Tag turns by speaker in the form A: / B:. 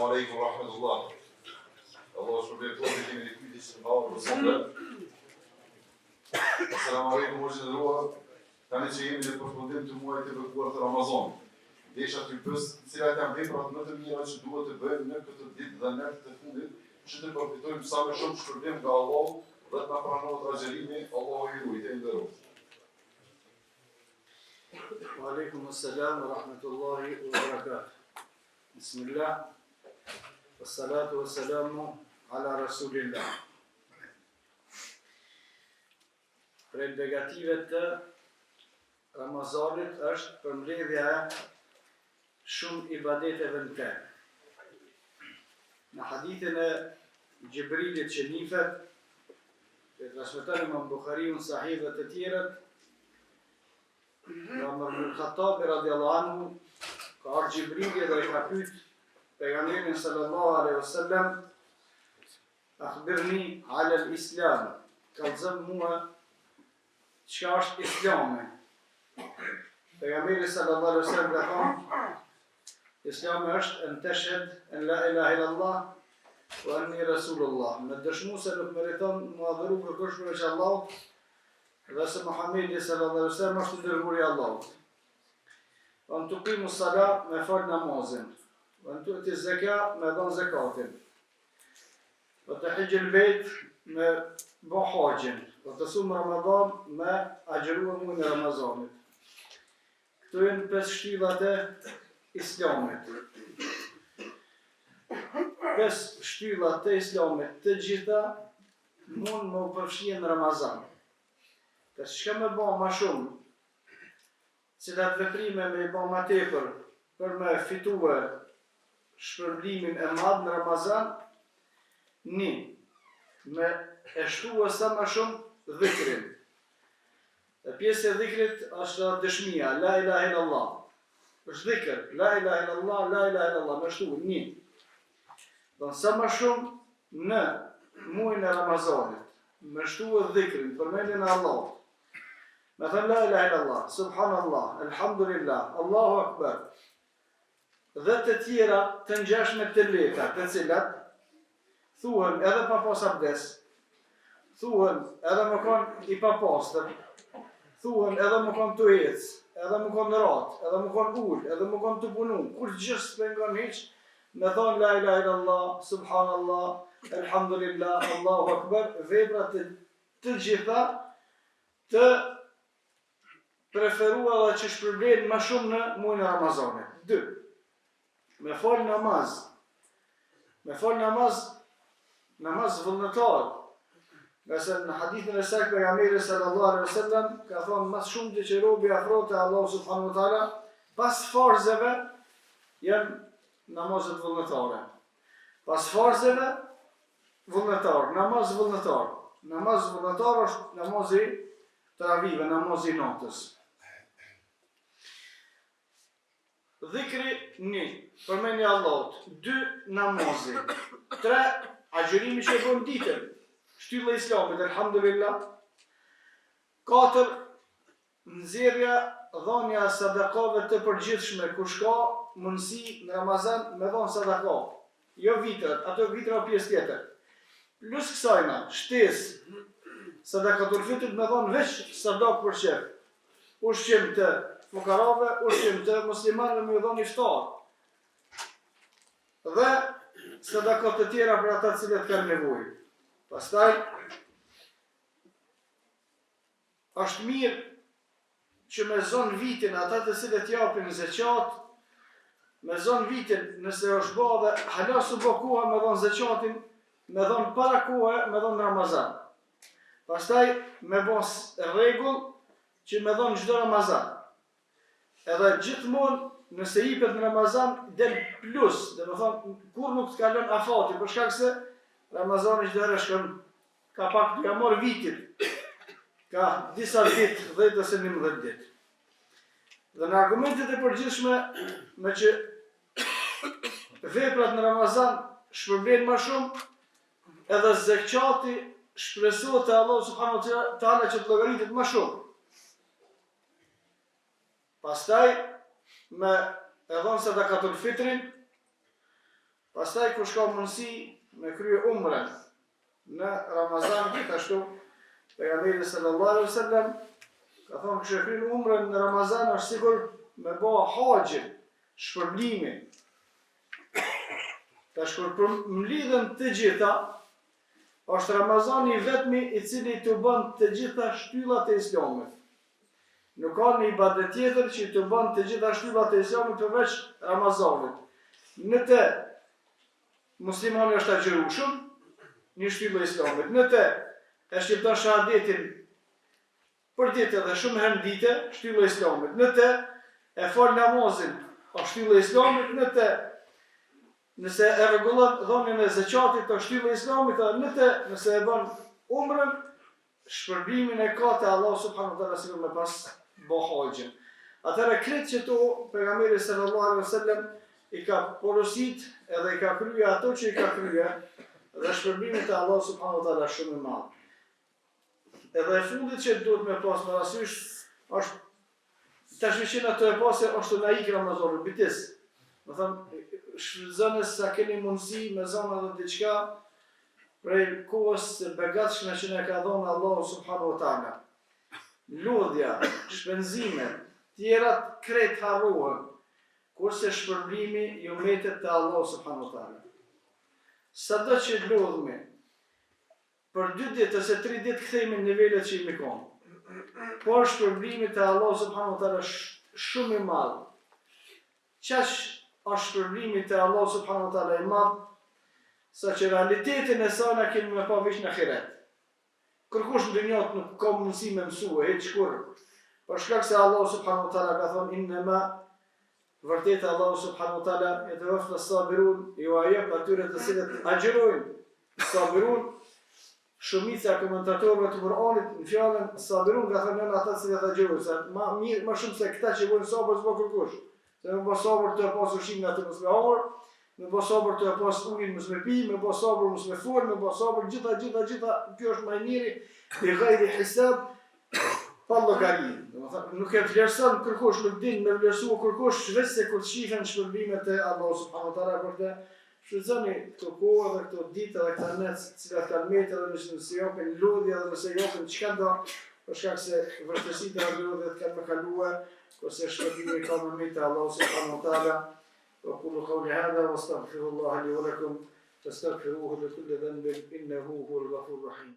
A: Selamu alaikum wa rahmatullah. Allah shpërblet të kemi një pyetje që nga për sënë. Selamu alaikum o gjendëruar. Tani që jemi në përfundim të muajit të bekuar të Ramazanit. Desha t'ju pyes cilat janë veprat më të mira që duhet të bëjmë në këtë ditë dhe në të fundit, që të përfitojmë sa më shumë shpërblim nga Allahu dhe të na pranohet agjerimi. Allahu i ruaj të nderoft.
B: Wa alaikum assalam wa rahmatullahi wa barakatuh. Bismillah. Wassalatu wassalamu ala rasulillah. Prej negative të Ramazanit është përmbledhja shumë ibadeteve në te. Në hadithin e Gjibrilit që nifet, që transmeton Imam Bukhariu në Sahih dhe të tjerët, nga Umar ibn Khattab radhiyallahu anhu, ka ardhur Gjibrili dhe i ka pyet pejgamberin sallallahu alaihi wasallam, akhbirni ala al-islam, kallëzëm mua çka është Islami. Pejgamberi sallallahu alaihi wasallam ka thënë, Islami është an tashhad an la ilaha illallah wa anni rasulullah. Me dëshmu se nuk meriton mu adhuru kërkush përveç Allahut dhe se Muhamedi sallallahu alaihi wasallam është i dërguari i Allahut. Wa an tuqimu s-salat me fal namazin, wa an tu'ti z-zakat me dhon zakatin, wa tahijj al-bayt me bë haxhin, wa tasum Ramadan me agjëruar muajin e Ramazanit. Këto janë 5 shtyllat e Islamit. 5 shtyllat të Islamit të gjitha mund më përfshihen në Ramazan. Për çka më bë më shumë, cilat veprime më bë më tepër për me fituar shpërblimin e madh në Ramazan, me e shtuar sa më shumë dhikrin. E pjesë e dhikrit është dëshmia, la ilaha illallah. Është dhikr, la ilaha illallah, la ilaha illallah, me shtu, një. Dhe sa më shumë në muajin e Ramazanit, me shtu e dhikrin, përmendjen e Allahut. Me thënë la ilaha illallah, subhanallah, alhamdulillah, Allahu akbar. Dhe të tjera të ngjashme të lehta, të cilat thuhen edhe pa pas abdes, thuhen edhe më kon i papastër, thuhen edhe më kon të ecë, edhe më kon në ratë, edhe më kon ullë, edhe më kon të punu, kur gjithë s'pengon hiq, me thonë la ilaha illallah, subhanallah, alhamdulillah, Allahu akbar, vepra të gjitha të preferua dhe që shpërblen më shumë në muajin e Ramazanit. 2. Me fal namaz. Me fal namaz vullnetar. Nëse në hadithin e saktë pejgamberi sallallahu alaihi wasallam ka thonë më shumë që robi afrohet te Allahu subhanahu wa taala pas farzeve janë namazet vullnetare. Pas farzeve vullnetar, namaz vullnetar. Namaz vullnetar është namazi taravive, namazi natës. Dhikri 1, përmendja e Allahut, 2 namazi, 3 agjërimi që e bën ditën. Shtylla e Islamit, alhamdulillah. 4 nxjerrja, dhënia e sadakave të përgjithshme, kush ka mundësi në Ramazan me dhënë sadaka. Jo vitrat, ato vitra pjesë tjetër. Plus kësajna, shtesë sadakatul fitrit me dhënë veç sadak për shef. Ushqim të fukarave, ushqim të muslimanëve me dhënë iftar. Dhe sadakat të tjera për ata të cilët kanë nevojë. Pastaj, është mirë që me zonë vitin ata të cilët japin zeqat, me zonë vitin nëse është bë dhe hala su bë koha me dhonë zeqatin, me dhonë para koha, me dhonë Ramazan. Pastaj, me bës rregull që me dhonë çdo Ramazan. Edhe gjithmonë nëse jepet në Ramazan del plus, dhe me thonë kur nuk të kalon afati, për shkak se Ramazani çdo herë shkon ka pak ja mor vitit. Ka disa ditë, 10 ose 11 ditë. Dhe në argumentet e përgjithshme me që veprat në Ramazan shpërblen më shumë, edhe zekati shpresohet te Allahu subhanahu wa taala që të llogaritet më shumë. Pastaj me e dhënë sadakatul fitrin, Pastaj kush ka mundësi me krye umrën në Ramazan, gjithashtu pejgamberi sallallahu alaihi wasallam ka thonë kush e kryen umrën në Ramazan është sigur me bë haxhin, shpërblimin. Tash kur mlidhen të gjitha, është Ramazani vetmi i cili të bën të gjitha shtyllat e Islamit. Nuk ka një ibadet tjetër që të bën të gjitha shtyllat e Islamit përveç Ramazanit. Në të muslimani është agjërushëm, një shtyllë e Islamit. Në të e shqipton shahadetin për ditë dhe shumë herë në dite, shtyllë e Islamit. Në të e fal namazin, është shtyllë e Islamit. Në të nëse e rregullon dhënien e zakatit të shtyllë e Islamit, në të nëse e bën umrën, shpërblimin e ka te Allah subhanahu wa taala sikur me pas bë haxhin. Atëherë kretë që to pejgamberi sallallahu alaihi wasallam i ka porosit edhe i ka kryer ato që i ka kryer, dhe shpërblimi te Allah subhanahu wa taala shumë i madh. Edhe e fundit që duhet me pas parasysh është tash që ato e pasë është na ik Ramazani bitis. Do thënë shfrytëzoni sa keni mundësi me zonë edhe diçka prej kohës së begatshme që na ka dhënë Allahu subhanahu wa taala. Lodhja, shpenzimet, tjerat krejt harrohen, kurse shpërblimi ju mbetet te Allahu subhanahu wa taala. Sado që lodhemi, për 2 ditë ose 3 ditë kthehemi në nivelet që jemi kon. Por shpërblimi te Allahu subhanahu wa taala është shumë i madh. Çash është shpërblimi te Allahu subhanahu wa taala i madh, sa që realitetin e saj na kemi me pa veç në ahiret. Kërkush në dynjot nuk ka mundësi me mësue, heq kur. Për shkak se Allahu subhanahu wa taala ka thonë innema, vërtet Allahu subhanahu wa taala yatawaffa as-sabirun, ju ajep atyre të cilët agjërojnë. Sabirun, shumica e komentatorëve të Kur'anit në fjalën sabirun ka thënë ata të cilët agjërojnë, sa më shumë se këta që bojnë sabër s'po kërkush. Se më bë sabër të pas ushqimin atë mos me hamur, me bë sabër të pas ujin mos me pi, me bë sabër mos me fol, me bë sabër gjitha, kjo është më i miri, bi ghayri hisab, pa llogari. Domethënë nuk e vlerëson kërkush, nuk din me vlerësua kërkush, veç se kur shihen shpërblimet e Allahu subhanahu wa taala për të shfrytëzoni këto kohë dhe këto ditë dhe këta net të cilat kanë mbetur edhe nëse japin lodhje dhe nëse japin çka do, për shkak se vërtetësitë e lodhjeve kanë më kaluar, ose shpërblimi ka më mirë te Allahu subhanahu wa taala. وأقول قولي هذا وأستغفر الله لي ولكم فاستغفروه لكل ذنب إنه هو الغفور الرحيم.